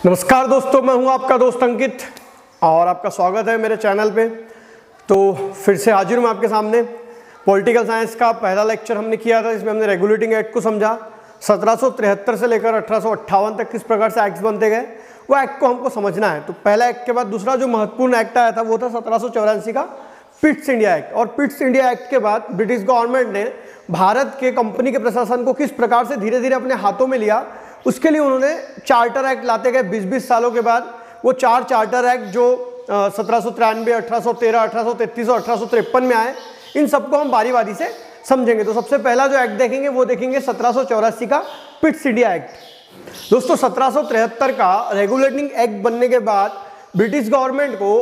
नमस्कार दोस्तों, मैं हूं आपका दोस्त अंकित और आपका स्वागत है मेरे चैनल पे। तो फिर से हाजिर हूं आपके सामने। पॉलिटिकल साइंस का पहला लेक्चर हमने किया था, इसमें हमने रेगुलेटिंग एक्ट को समझा। 1773 से लेकर 1858 तक किस प्रकार से एक्ट्स बनते गए, वो एक्ट को हमको समझना है। तो पहला एक्ट के बाद दूसरा जो महत्वपूर्ण एक्ट आया था वो था 1784 का पिट्स इंडिया एक्ट। और पिट्स इंडिया एक्ट के बाद ब्रिटिश गवर्नमेंट ने भारत के कंपनी के प्रशासन को किस प्रकार से धीरे धीरे अपने हाथों में लिया, उसके लिए उन्होंने चार्टर एक्ट लाते गए। 20-20 सालों के बाद वो 4 चार्टर एक्ट जो 1793, 1813, 1833 और 1853 में आए, इन सबको हम बारी बारी से समझेंगे। तो सबसे पहला जो एक्ट देखेंगे वो देखेंगे 1784 का पिट्स इंडिया एक्ट। दोस्तों 1773 का रेगुलेटिंग एक्ट बनने के बाद ब्रिटिश गवर्नमेंट को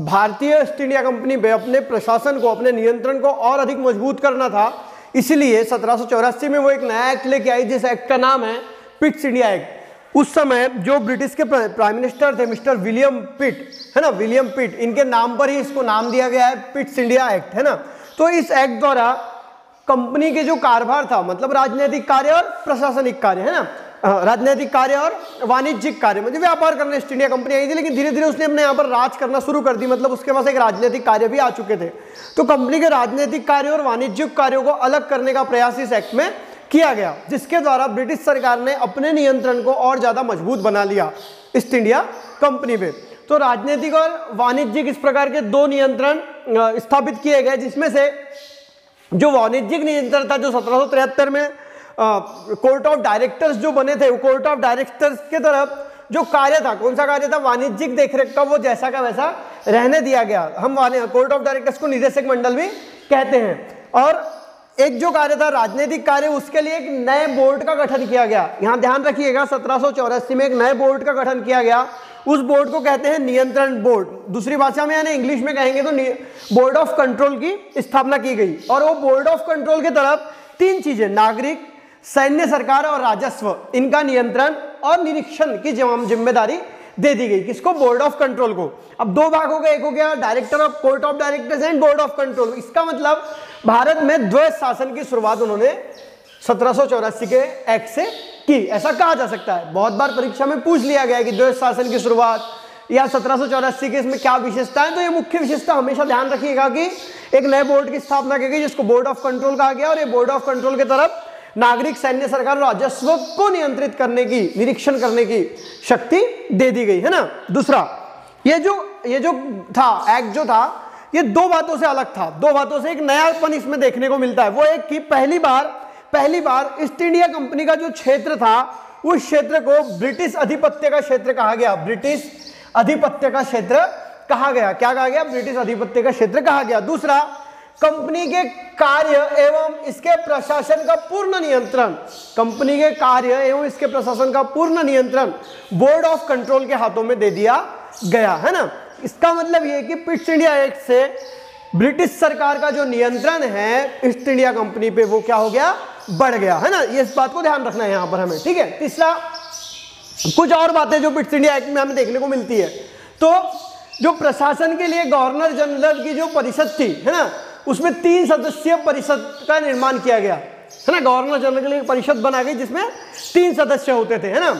भारतीय ईस्ट इंडिया कंपनी पे अपने प्रशासन को, अपने नियंत्रण को और अधिक मजबूत करना था। इसलिए 1784 में वो एक नया एक्ट लेके आई, जिस एक्ट का नाम है पिट्स इंडिया एक्ट। उस समय जो ब्रिटिश के प्राइम मिनिस्टर थे मिस्टर विलियम पिट, है ना, विलियम पिट, इनके नाम पर ही इसको नाम दिया गया है पिट्स इंडिया एक्ट, है ना। तो इस एक्ट द्वारा कंपनी के जो कारोबार था, मतलब राजनीतिक कार्य और प्रशासनिक कार्य, है ना, राजनीतिक कार्य और वाणिज्यिक कार्य, मतलब व्यापार करने ईस्ट इंडिया कंपनी आई थी, लेकिन धीरे धीरे उसने अपने यहाँ पर राज करना शुरू कर दी। मतलब उसके पास एक राजनीतिक कार्य भी आ चुके थे। तो कंपनी के राजनीतिक कार्य और वाणिज्यिक कार्यों को अलग करने का प्रयास इस एक्ट में किया गया, जिसके द्वारा ब्रिटिश सरकार ने अपने नियंत्रण को और ज्यादा मजबूत बना लिया ईस्ट इंडिया कंपनी पे। तो राजनीतिक और वाणिज्यिक इस प्रकार के 2 नियंत्रण स्थापित किए गए, जिसमें से जो वाणिज्यिक नियंत्रण था, जो 1773 में कोर्ट ऑफ डायरेक्टर्स जो बने थे, कोर्ट ऑफ डायरेक्टर्स के तरफ जो कार्य था, कौन सा कार्य था, वाणिज्यिक देखरेख का, वो जैसा का वैसा रहने दिया गया। हम कोर्ट ऑफ डायरेक्टर्स को निदेशक मंडल भी कहते हैं। और एक जो कार्य था राजनीतिक कार्य, उसके लिए एक नए बोर्ड का गठन किया गया। यहां ध्यान रखिएगा, 1784 में एक नए बोर्ड का गठन किया गया। उस बोर्ड को कहते हैं नियंत्रण बोर्ड। दूसरी भाषा में यानी इंग्लिश में कहेंगे तो बोर्ड ऑफ कंट्रोल की स्थापना की गई। और वो बोर्ड ऑफ कंट्रोल की तरफ 3 चीजें, नागरिक, सैन्य सरकार और राजस्व, इनका नियंत्रण और निरीक्षण की जिम्मेदारी दे दी गई। किसको? बोर्ड ऑफ कंट्रोल को। अब 2 भाग हो गए, एक हो गया director of court of directors and board of control. इसका मतलब भारत में द्वैध शासन की शुरुआत उन्होंने 1784 के एक्ट से की, ऐसा कहा जा सकता है। बहुत बार परीक्षा में पूछ लिया गया कि द्वैध शासन की शुरुआत या 1784 के इसमें क्या विशेषता है। तो ये मुख्य विशेषता हमेशा ध्यान रखिएगा कि एक नए बोर्ड की स्थापना की गई, जिसको बोर्ड ऑफ कंट्रोल कहा गया। और ये बोर्ड ऑफ कंट्रोल की तरफ नागरिक, सैन्य सरकार और राजस्व को नियंत्रित करने की, निरीक्षण करने की शक्ति दे दी गई, है ना। दूसरा, ये जो था एक्ट जो था, ये 2 बातों से अलग था। 2 बातों से एक नयापन इसमें देखने को मिलता है। वो एक कि पहली बार ईस्ट इंडिया कंपनी का जो क्षेत्र था, उस क्षेत्र को ब्रिटिश आधिपत्य का क्षेत्र कहा गया। ब्रिटिश आधिपत्य का क्षेत्र कहा गया। क्या कहा गया? ब्रिटिश आधिपत्य का क्षेत्र कहा गया। दूसरा, कंपनी के कार्य एवं इसके प्रशासन का पूर्ण नियंत्रण, कंपनी के कार्य एवं इसके प्रशासन का पूर्ण नियंत्रण बोर्ड ऑफ कंट्रोल के हाथों में दे दिया गया, है ना। इसका मतलब यह कि पिट्स इंडिया एक्ट से ब्रिटिश सरकार का जो नियंत्रण है ईस्ट इंडिया कंपनी पे, वो क्या हो गया? बढ़ गया, है ना। ये इस बात को ध्यान रखना है यहां पर हमें, ठीक है। तीसरा, कुछ और बातें जो पिट्स इंडिया एक्ट में हमें देखने को मिलती है। तो जो प्रशासन के लिए गवर्नर जनरल की जो परिषद थी, है ना, उसमें 3 सदस्यीय परिषद का निर्माण किया गया, है ना। गवर्नर जनरल के लिए परिषद बना गई जिसमें 3 सदस्य होते थे, है ना।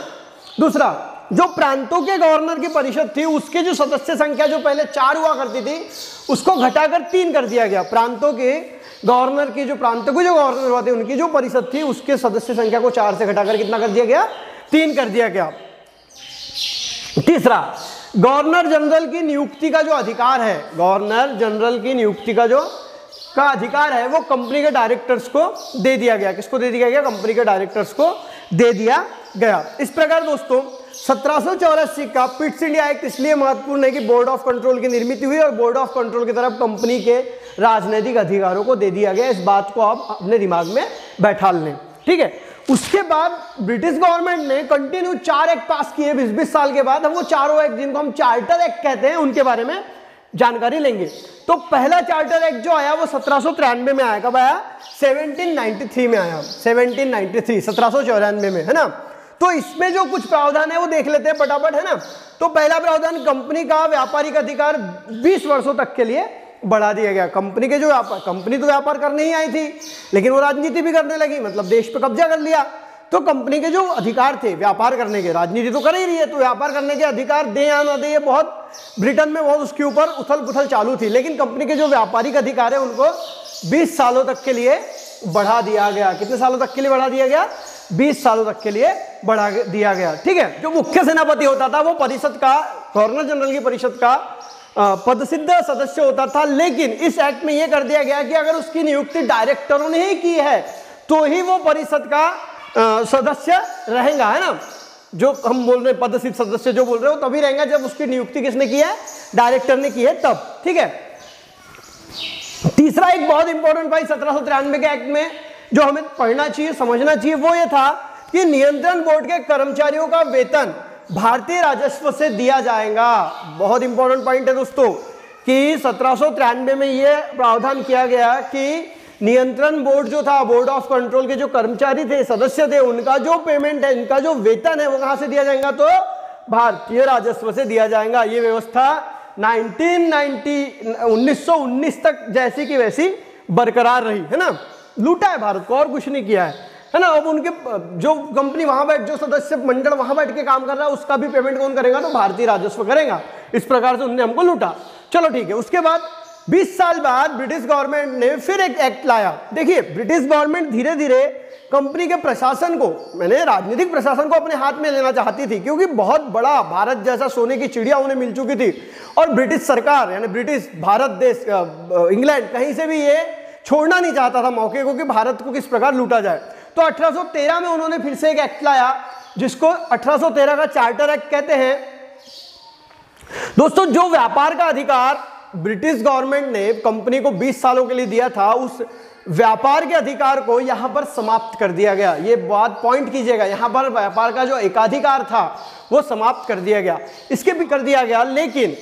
दूसरा, जो प्रांतों के गवर्नर की परिषद थी, उसके जो सदस्य संख्या जो पहले 4 हुआ करती थी, उसको घटाकर 3 कर दिया गया। प्रांतों के गवर्नर की, जो प्रांतों के जो गवर्नर हुआ थे, उनकी जो परिषद थी, उसके सदस्य संख्या को 4 से घटाकर कितना कर दिया गया? 3 कर दिया गया। तीसरा, गवर्नर जनरल की नियुक्ति का जो अधिकार है, गवर्नर जनरल की नियुक्ति का जो अधिकार है, वो कंपनी के डायरेक्टर्स को दे दिया गया। किसको दे दिया गया? कंपनी के डायरेक्टर्स को दे दिया गया। इस प्रकार दोस्तों 1784 का पिट्स इंडिया एक्ट इसलिए महत्वपूर्ण है कि बोर्ड ऑफ कंट्रोल की निर्मित हुई और बोर्ड ऑफ कंट्रोल की तरफ कंपनी के राजनीतिक अधिकारों को दे दिया गया। इस बात को आप अपने दिमाग में बैठा लें, ठीक है। उसके बाद ब्रिटिश गवर्नमेंट ने कंटिन्यू 4 एक्ट पास किए 20-20 साल के बाद। हम वो चारों एक्ट, जिनको हम चार्टर एक्ट कहते हैं, उनके बारे में जानकारी लेंगे। तो पहला चार्टर एक्ट जो आया वो 1793 में आया। कब आया? 1793 में आया। 1794 में, है ना। तो इसमें जो कुछ प्रावधान है वो देख लेते हैं फटाफट, है ना। तो पहला प्रावधान, कंपनी का व्यापारिक अधिकार 20 वर्षों तक के लिए बढ़ा दिया गया। कंपनी के जो व्यापार, कंपनी तो व्यापार करने ही आई थी, लेकिन वो राजनीति भी करने लगी, मतलब देश पे कब्जा कर लिया। तो कंपनी के जो अधिकार थे व्यापार करने के, राजनीति तो कर ही रही है तो व्यापार करने के अधिकार दे या ना दे, ये बहुत ब्रिटेन में बहुत उसके ऊपर उथल पुथल चालू थी। लेकिन कंपनी के जो व्यापारिक अधिकार है उनको 20 सालों तक के लिए बढ़ा दिया गया। कितने सालों तक के लिए बढ़ा दिया गया? 20 सालों तक के लिए बढ़ा दिया गया। ठीक है, जो मुख्य सेनापति होता था वो परिषद का, गवर्नर जनरल की परिषद का पदसिद्ध सदस्य होता था। लेकिन इस एक्ट में यह कर दिया गया कि अगर उसकी नियुक्ति डायरेक्टरों ने ही की है तो ही वो परिषद का सदस्य रहेगा, है ना। जो हम बोल रहे पदसिद्ध सदस्य जो बोल रहे हो तभी रहेगा जब उसकी नियुक्ति किसने की है? डायरेक्टर ने की है तब। ठीक है, तीसरा एक बहुत इंपॉर्टेंट भाई 1793 के एक्ट में जो हमें पढ़ना चाहिए, समझना चाहिए, वो ये था कि नियंत्रण बोर्ड के कर्मचारियों का वेतन भारतीय राजस्व से दिया जाएगा। बहुत इंपॉर्टेंट पॉइंट है दोस्तों कि 1793 में यह प्रावधान किया गया कि नियंत्रण बोर्ड जो था, बोर्ड ऑफ कंट्रोल के जो कर्मचारी थे, सदस्य थे, उनका जो पेमेंट है, इनका जो वेतन है वो कहां से दिया जाएगा? तो भारतीय राजस्व से दिया जाएगा। ये व्यवस्था 1919 तक जैसी की वैसी बरकरार रही, है ना। लूटा है भारत को और कुछ नहीं किया है ना। अब उनके जो कंपनी वहां बैठ, जो सदस्य मंडल वहां बैठ के काम कर रहा है उसका भी पेमेंट कौन करेगा? तो भारतीय राजस्व करेगा। इस प्रकार से उन्होंने हमको लूटा। चलो ठीक है, उसके बाद 20 साल बाद ब्रिटिश गवर्नमेंट ने फिर एक एक्ट लाया। देखिए, ब्रिटिश गवर्नमेंट धीरे धीरे कंपनी के प्रशासन को, मैंने राजनीतिक प्रशासन को अपने हाथ में लेना चाहती थी, क्योंकि बहुत बड़ा भारत जैसा सोने की चिड़िया उन्हें मिल चुकी थी। और ब्रिटिश सरकार यानी ब्रिटिश भारत देश, इंग्लैंड, कहीं से भी ये छोड़ना नहीं चाहता था मौके को कि भारत को किस प्रकार लूटा जाए। तो 1813 में उन्होंने फिर से एक एक्ट लाया जिसको 1813 का चार्टर एक्ट कहते हैं। दोस्तों, जो व्यापार का अधिकार ब्रिटिश गवर्नमेंट ने कंपनी को 20 सालों के लिए दिया था, उस व्यापार के अधिकार को यहां पर समाप्त कर दिया गया। ये बात पॉइंट कीजिएगा, यहां पर व्यापार का जो एकाधिकार था वो समाप्त कर दिया गया, इसके भी कर दिया गया। लेकिन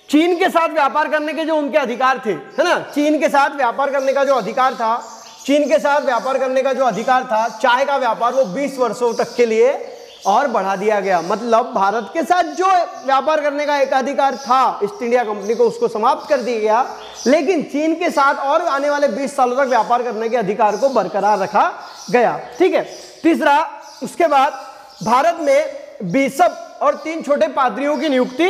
चीन के साथ व्यापार करने के जो उनके अधिकार थे, है ना, चीन के साथ व्यापार करने का जो अधिकार था, चीन के साथ व्यापार करने का जो अधिकार था, चाय का व्यापार, वो 20 वर्षों तक के लिए और बढ़ा दिया गया। मतलब भारत के साथ जो व्यापार करने का एकाधिकार था ईस्ट इंडिया कंपनी को, उसको समाप्त कर दिया गया। लेकिन चीन के साथ और आने वाले 20 सालों तक व्यापार करने के अधिकार को बरकरार रखा गया। ठीक है, तीसरा, उसके बाद भारत में बिशप और 3 छोटे पादरियों की नियुक्ति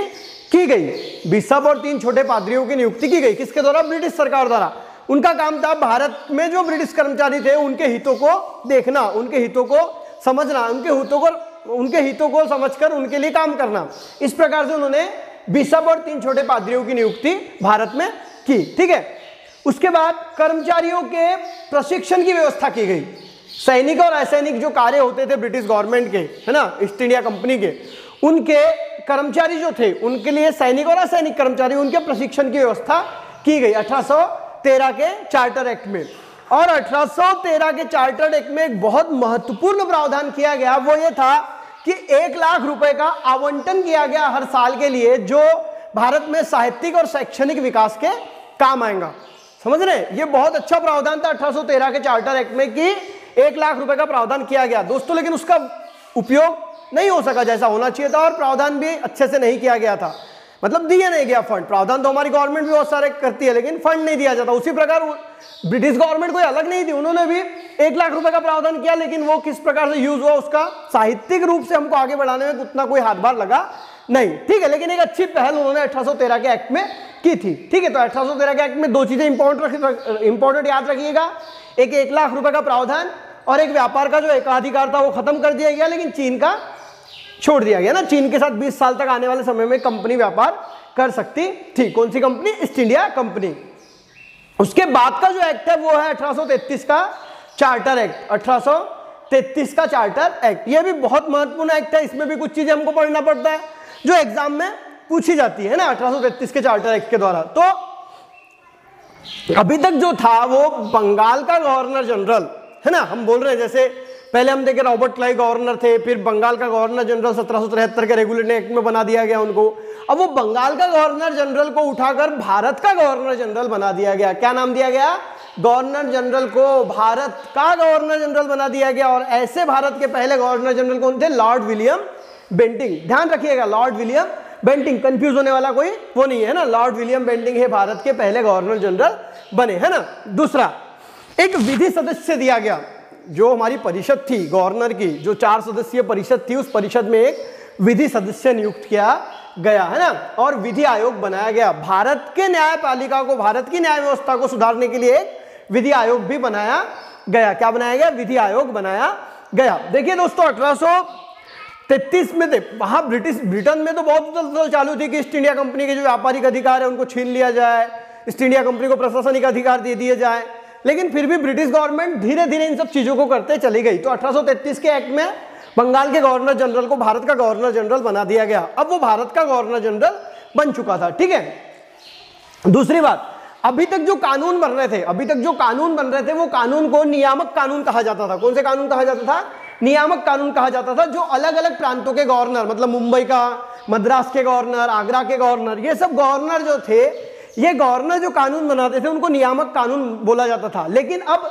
की गई। बिशप और 3 छोटे पादरियों की नियुक्ति की गई, किसके द्वारा? ब्रिटिश सरकार द्वारा। उनका काम था भारत में जो ब्रिटिश कर्मचारी थे उनके हितों को देखना, उनके हितों को समझना, उनके हितों को समझकर उनके लिए काम करना। इस प्रकार से उन्होंने बिशप और 3 छोटे पादरियों की नियुक्ति भारत में की। ठीक है, उसके बाद कर्मचारियों के प्रशिक्षण की व्यवस्था की गई। सैनिक और असैनिक जो कार्य होते थे ब्रिटिश गवर्नमेंट के, है ना, ईस्ट इंडिया कंपनी के, उनके कर्मचारी जो थे उनके लिए सैनिक और असैनिक कर्मचारी, उनके प्रशिक्षण की व्यवस्था की गई 1813 के चार्टर एक्ट में। और 1813 के चार्टर एक्ट में एक बहुत महत्वपूर्ण प्रावधान किया गया, वो ये था कि 1 लाख रुपए का आवंटन किया गया हर साल के लिए, जो भारत में साहित्यिक और शैक्षणिक विकास के काम आएगा। समझ रहे हैं, ये बहुत अच्छा प्रावधान था 1813 के चार्टर एक्ट में कि 1 लाख रुपए का प्रावधान किया गया दोस्तों। लेकिन उसका उपयोग नहीं हो सका जैसा होना चाहिए था, और प्रावधान भी अच्छे से नहीं किया गया था, मतलब दिया नहीं गया फंड। प्रावधान तो हमारी गवर्नमेंट भी बहुत सारे करती है, लेकिन फंड नहीं दिया जाता। उसी प्रकार ब्रिटिश गवर्नमेंट कोई अलग नहीं थी, उन्होंने भी 1 लाख रुपए का प्रावधान किया, लेकिन वो किस प्रकार से यूज हुआ उसका साहित्यिक रूप से हमको आगे बढ़ाने में उतना कोई हाथभार लगा नहीं। ठीक है, लेकिन एक अच्छी पहल उन्होंने 1813 के एक्ट में की थी। ठीक है, तो 1813 के एक्ट में 2 चीजें इंपॉर्टेंट याद रखिएगा, एक 1 लाख रुपए का प्रावधान और एक व्यापार का जो एकाधिकार था वो खत्म कर दिया गया, लेकिन चीन का छोड़ दिया गया ना। चीन के साथ 20 साल तक आने वाले समय में कंपनी व्यापार कर सकती थी। कौन सी कंपनी? East India company. उसके बाद का जो एक्ट है वो है 1833 का चार्टर एक्ट। 1833 का चार्टर एक्ट, ये भी बहुत महत्वपूर्ण एक्ट है। इसमें भी कुछ चीजें हमको पढ़ना पड़ता है जो एग्जाम में पूछी जाती है ना 1833 के चार्टर एक्ट के द्वारा। तो अभी तक जो था वो बंगाल का गवर्नर जनरल, है ना, हम बोल रहे हैं जैसे पहले हम देखे रॉबर्ट क्लाइव गवर्नर थे, फिर बंगाल का गवर्नर जनरल 1773 के रेगुलेटिंग एक्ट में बना दिया गया उनको। अब वो बंगाल का गवर्नर जनरल को उठाकर भारत का गवर्नर जनरल बना दिया गया। क्या नाम दिया गया? गवर्नर जनरल को भारत का गवर्नर जनरल बना दिया गया। और ऐसे भारत के पहले गवर्नर जनरल कौन थे? Lord William Bentinck. ध्यान रखिएगा, लॉर्ड विलियम बेंटिंक, कंफ्यूज होने वाला कोई वो नहीं है ना। लॉर्ड विलियम बेंटिंक है भारत के पहले गवर्नर जनरल बने, है ना। दूसरा, एक विधि सदस्य दिया गया। जो हमारी परिषद थी गवर्नर की, जो 4 सदस्यीय परिषद थी, उस परिषद में एक विधि सदस्य नियुक्त किया गया, है ना, और विधि आयोग बनाया गया। भारत के न्यायपालिका को, भारत की न्याय व्यवस्था को सुधारने के लिए एक विधि आयोग भी बनाया गया। क्या बनाया गया? विधि आयोग बनाया गया। देखिए दोस्तों 1833 में थे वहां ब्रिटेन में तो बहुत उथल चालू थी कि ईस्ट इंडिया कंपनी के जो व्यापारिक अधिकार है उनको छीन लिया जाए, ईस्ट इंडिया कंपनी को प्रशासनिक अधिकार दे दिए जाए, लेकिन फिर भी ब्रिटिश गवर्नमेंट धीरे धीरे इन सब चीजों को करते चली गई। तो 1833 के एक्ट में बंगाल के गवर्नर जनरल को भारत का गवर्नर जनरल बना दिया गया। अब वो भारत का गवर्नर जनरल बन चुका था, ठीक है। दूसरी बात, अभी तक जो कानून बन रहे थे, वो कानून को नियामक कानून कहा जाता था। कौन से कानून कहा जाता था? नियामक कानून कहा जाता था, जो अलग अलग प्रांतों के गवर्नर, मतलब मुंबई का, मद्रास के गवर्नर, आगरा के गवर्नर, ये सब गवर्नर जो थे, ये गवर्नर जो कानून बनाते थे उनको नियामक कानून बोला जाता था। लेकिन अब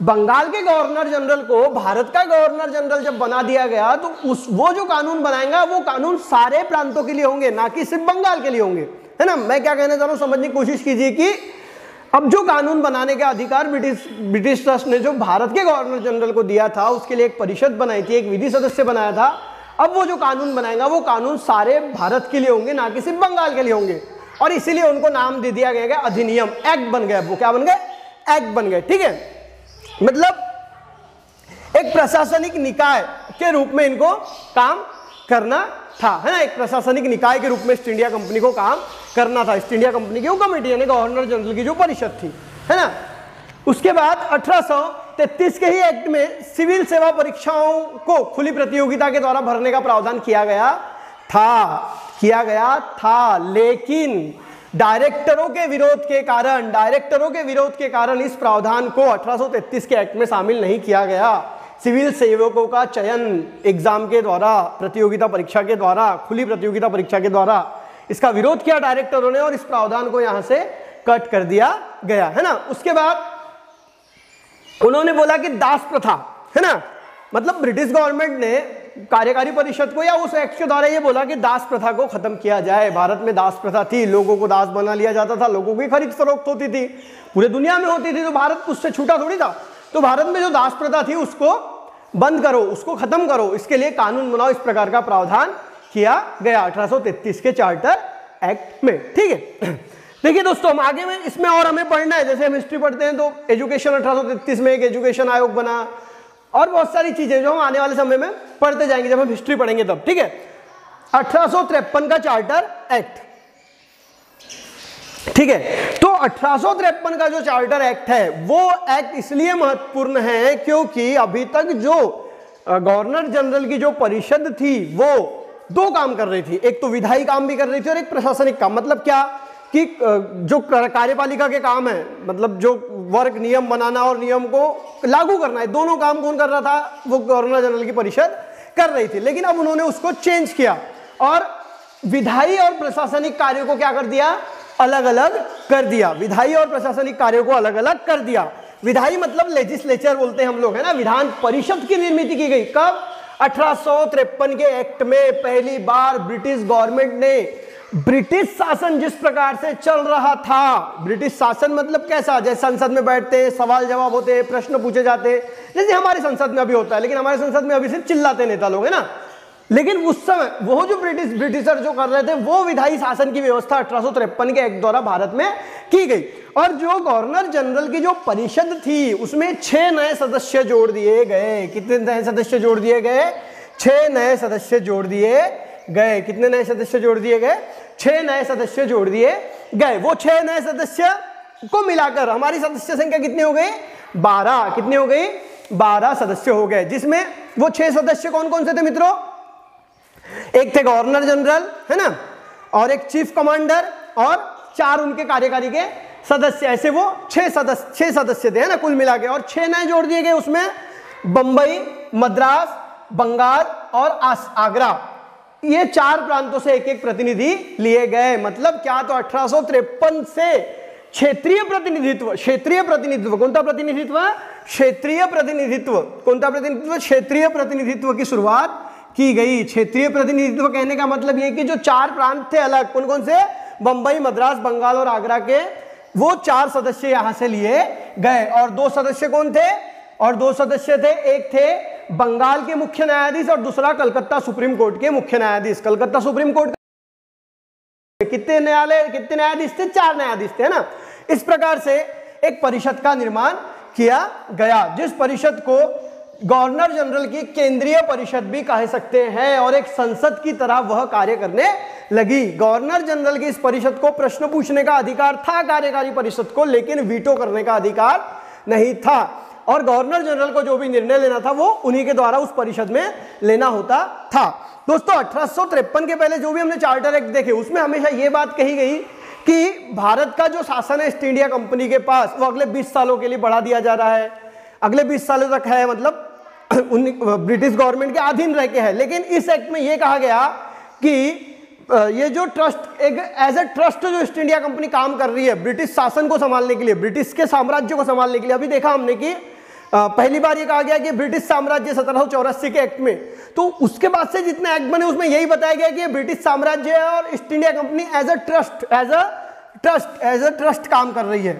बंगाल के गवर्नर जनरल को भारत का गवर्नर जनरल जब बना दिया गया, तो वो जो कानून बनाएगा वो कानून सारे प्रांतों के लिए होंगे, ना कि सिर्फ बंगाल के लिए होंगे, है ना। मैं क्या कहना चाह रहा हूं, समझने की कोशिश कीजिए कि अब जो कानून बनाने का अधिकार ब्रिटिश ट्रस्ट ने जो भारत के गवर्नर जनरल को दिया था, उसके लिए एक परिषद बनाई थी, एक विधि सदस्य बनाया था। अब वो जो कानून बनाएगा वो कानून सारे भारत के लिए होंगे, ना कि सिर्फ बंगाल के लिए होंगे, और इसीलिए उनको नाम दे दिया गया अधिनियम, एक्ट बन गया। वो क्या बन गए? एक्ट बन गए, ठीक है। मतलब एक प्रशासनिक निकाय के रूप में इनको काम करना था, है ना। एक प्रशासनिक निकाय के रूप में ईस्ट इंडिया कंपनी को काम करना था। ईस्ट इंडिया कंपनी की वो कमेटी, यानी गवर्नर जनरल की जो परिषद थी, है ना। उसके बाद 1833 के ही एक्ट में सिविल सेवा परीक्षाओं को खुली प्रतियोगिता के द्वारा भरने का प्रावधान किया गया था, लेकिन डायरेक्टरों के विरोध के कारण इस प्रावधान को 1833 के एक्ट में शामिल नहीं किया गया। सिविल सेवकों का चयन एग्जाम के द्वारा, प्रतियोगिता परीक्षा के द्वारा, खुली प्रतियोगिता परीक्षा के द्वारा, इसका विरोध किया डायरेक्टरों ने और इस प्रावधान को यहां से कट कर दिया गया, है ना। उसके बाद उन्होंने बोला कि दास प्रथा, है ना, मतलब ब्रिटिश गवर्नमेंट ने कार्यकारी परिषद को या उस एक्ट के द्वारा ये बोला कि दास प्रथा को खत्म किया जाए। भारत में दास प्रथा थी, लोगों को दास बना लिया जाता था, लोगों की खरीद फरोख्त होती थी, पूरे दुनिया में होती थी, तो भारत उससे छूटा थोड़ी था। तो भारत में जो दास प्रथा थी उसको बंद करो, उसको खत्म करो, इसके लिए कानून बनाओ, इस प्रकार का प्रावधान किया गया 1833 के चार्टर एक्ट में, ठीक है। देखिए दोस्तों, हम आगे में इसमें और हमें पढ़ना है, जैसे हम हिस्ट्री पढ़ते हैं तो एजुकेशन 1833 में एक एजुकेशन आयोग बना, और बहुत सारी चीजें जो हम आने वाले समय में पढ़ते जाएंगे जब हम हिस्ट्री पढ़ेंगे तब, ठीक है। 1853 का चार्टर एक्ट, ठीक है। तो 1853 का जो चार्टर एक्ट है वो एक्ट इसलिए महत्वपूर्ण है क्योंकि अभी तक जो गवर्नर जनरल की जो परिषद थी वो 2 काम कर रही थी, एक तो विधायी काम भी कर रही थी और एक प्रशासनिक काम। मतलब क्या कि जो कार्यपालिका के काम है, मतलब जो वर्ग नियम बनाना और नियम को लागू करना है, दोनों काम कौन कर रहा था? वो गवर्नर जनरल की परिषद कर रही थी। लेकिन अब उन्होंने उसको चेंज किया और विधायी और प्रशासनिक कार्यों को क्या कर दिया? अलग अलग कर दिया। विधायी और प्रशासनिक कार्यों को अलग अलग कर दिया। विधायी मतलब लेजिस्लेचर बोलते हैं हम लोग, है ना। विधान परिषद की निर्मित की गई कब? 1853 के एक्ट में पहली बार ब्रिटिश गवर्नमेंट ने ब्रिटिश शासन जिस प्रकार से चल रहा था, ब्रिटिश शासन मतलब कैसा? जैसे संसद में बैठते हैं, सवाल जवाब होते हैं, प्रश्न पूछे जाते हैं, जैसे हमारे संसद में अभी होता है। लेकिन हमारे संसद में अभी सिर्फ चिल्लाते नेता लोग, है ना। लेकिन उस समय वो जो ब्रिटिशर जो कर रहे थे वो विधायी शासन की व्यवस्था 1853 के एक्ट द्वारा भारत में की गई। और जो गवर्नर जनरल की जो परिषद थी उसमें 6 नए सदस्य जोड़ दिए गए। कितने नए सदस्य जोड़ दिए गए? 6 नए सदस्य जोड़ दिए गए। कितने नए सदस्य जोड़ दिए गए? 6 नए सदस्य जोड़ दिए गए। वो 6 नए सदस्य को मिलाकर हमारी सदस्य संख्या कितनी हो गई? 12। कितनी हो गई? 12 सदस्य हो गए, जिसमें वो 6 सदस्य कौन कौन से थे मित्रों? एक थे गवर्नर जनरल, है ना, और एक चीफ कमांडर और 4 उनके कार्यकारी के सदस्य। ऐसे वो 6 सदस्य थे, है ना, कुल मिला के। और 6 नए जोड़ दिए गए, उसमें बंबई, मद्रास, बंगाल और आगरा, ये 4 प्रांतों से एक एक प्रतिनिधि लिए गए। मतलब क्या? तो 1853 से क्षेत्रीय प्रतिनिधित्व, कौनता प्रतिनिधित्व? क्षेत्रीय प्रतिनिधित्व। कौनता प्रतिनिधित्व? क्षेत्रीय प्रतिनिधित्व की शुरुआत की गई। क्षेत्रीय प्रतिनिधित्व कहने का मतलब ये कि जो 4 प्रांत थे अलग, कौन कौन से? बंबई, मद्रास, बंगाल और आगरा के, वो 4 सदस्य यहां से लिए गए। और 2 सदस्य कौन थे? और 2 सदस्य थे, एक थे बंगाल के मुख्य न्यायाधीश और दूसरा कलकत्ता सुप्रीम कोर्ट के मुख्य न्यायाधीश। कलकत्ता सुप्रीम कोर्ट कितने न्यायाधीश थे? 4 न्यायाधीश थे, है ना। इस प्रकार से एक परिषद का निर्माण किया गया, जिस परिषद को गवर्नर जनरल की केंद्रीय परिषद भी कह सकते हैं और एक संसद की तरह वह कार्य करने लगी। गवर्नर जनरल की इस परिषद को प्रश्न पूछने का अधिकार था कार्यकारी परिषद को, लेकिन वीटो करने का अधिकार नहीं था, और गवर्नर जनरल को जो भी निर्णय लेना था वो उन्हीं के द्वारा उस परिषद में लेना होता था। दोस्तों 1853 के पहले जो भी हमने चार्टर एक्ट देखे उसमें हमेशा ये बात कही गई कि भारत का जो शासन है ईस्ट इंडिया कंपनी के पास वो अगले 20 सालों के लिए बढ़ा दिया जा रहा है, अगले 20 सालों तक है, मतलब ब्रिटिश गवर्नमेंट के अधीन रह के है। लेकिन इस एक्ट में ये कहा गया कि ये जो ट्रस्ट एक एज ए ट्रस्ट जो ईस्ट इंडिया कंपनी काम कर रही है ब्रिटिश शासन को संभालने के लिए, ब्रिटिश के साम्राज्य को संभालने के लिए। अभी देखा हमने कि पहली बार ये कहा गया कि ब्रिटिश साम्राज्य 1784 के एक्ट में, तो उसके बाद से जितने एक्ट बने उसमें यही बताया गया कि ये ब्रिटिश साम्राज्य है और East India company as a trust काम कर रही है,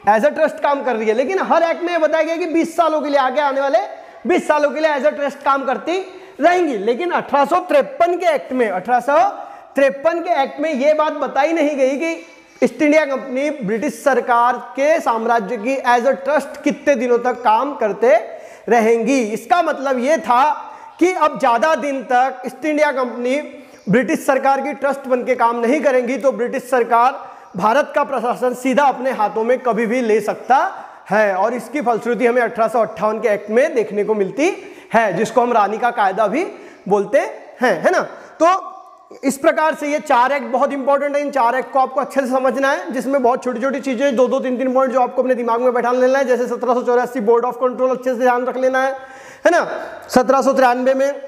एज अ ट्रस्ट काम कर रही है। लेकिन हर एक्ट में बताया गया कि 20 सालों के लिए, आगे आने वाले 20 सालों के लिए एज अ ट्रस्ट काम करती रहेंगी। लेकिन 1853 के एक्ट में 1853 के एक्ट में यह बात बताई नहीं गई कि ईस्ट इंडिया कंपनी ब्रिटिश सरकार के साम्राज्य की एज अ ट्रस्ट कितने दिनों तक काम करते रहेंगी। इसका मतलब यह था कि अब ज्यादा दिन तक ईस्ट इंडिया कंपनी ब्रिटिश सरकार की ट्रस्ट बन के काम नहीं करेंगी, तो ब्रिटिश सरकार भारत का प्रशासन सीधा अपने हाथों में कभी भी ले सकता है, और इसकी फलश्रुति हमें 1858 के एक्ट में देखने को मिलती है, जिसको हम रानी का कायदा भी बोलते हैं, है ना। तो इस प्रकार से ये 4 एक्ट बहुत इंपॉर्टेंट है। इन 4 एक्ट को आपको अच्छे से समझना है, जिसमें बहुत छोटी छोटी चीजें 2-2, 3-3 पॉइंट जो आपको अपने दिमाग में बैठा लेना है। जैसे 1784 बोर्ड ऑफ कंट्रोल अच्छे से ध्यान रख लेना है ना। 1793 में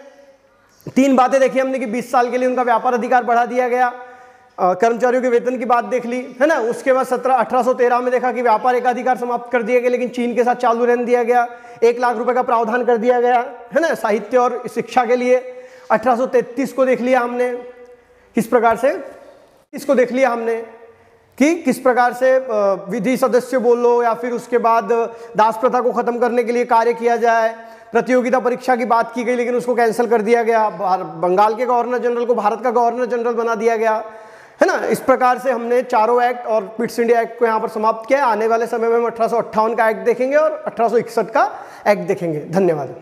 3 बातें देखी हमने कि 20 साल के लिए उनका व्यापार अधिकार बढ़ा दिया गया, कर्मचारियों के वेतन की बात देख ली, है ना। उसके बाद 1813 में देखा कि व्यापार एकाधिकार समाप्त कर दिया गया, लेकिन चीन के साथ चालू रहने दिया गया। 1 लाख रुपए का प्रावधान कर दिया गया, है ना, साहित्य और शिक्षा के लिए। 1833 को देख लिया हमने, किस प्रकार से इसको देख लिया हमने कि किस प्रकार से विधि सदस्य बोलो या फिर उसके बाद दास प्रथा को खत्म करने के लिए कार्य किया जाए। प्रतियोगिता परीक्षा की बात की गई, लेकिन उसको कैंसिल कर दिया गया। बंगाल के गवर्नर जनरल को भारत का गवर्नर जनरल बना दिया गया, है ना। इस प्रकार से हमने चारों एक्ट और पिट्स इंडिया एक्ट को यहाँ पर समाप्त किया। आने वाले समय में हम 1858 का एक्ट देखेंगे और 1861 का एक्ट देखेंगे। धन्यवाद।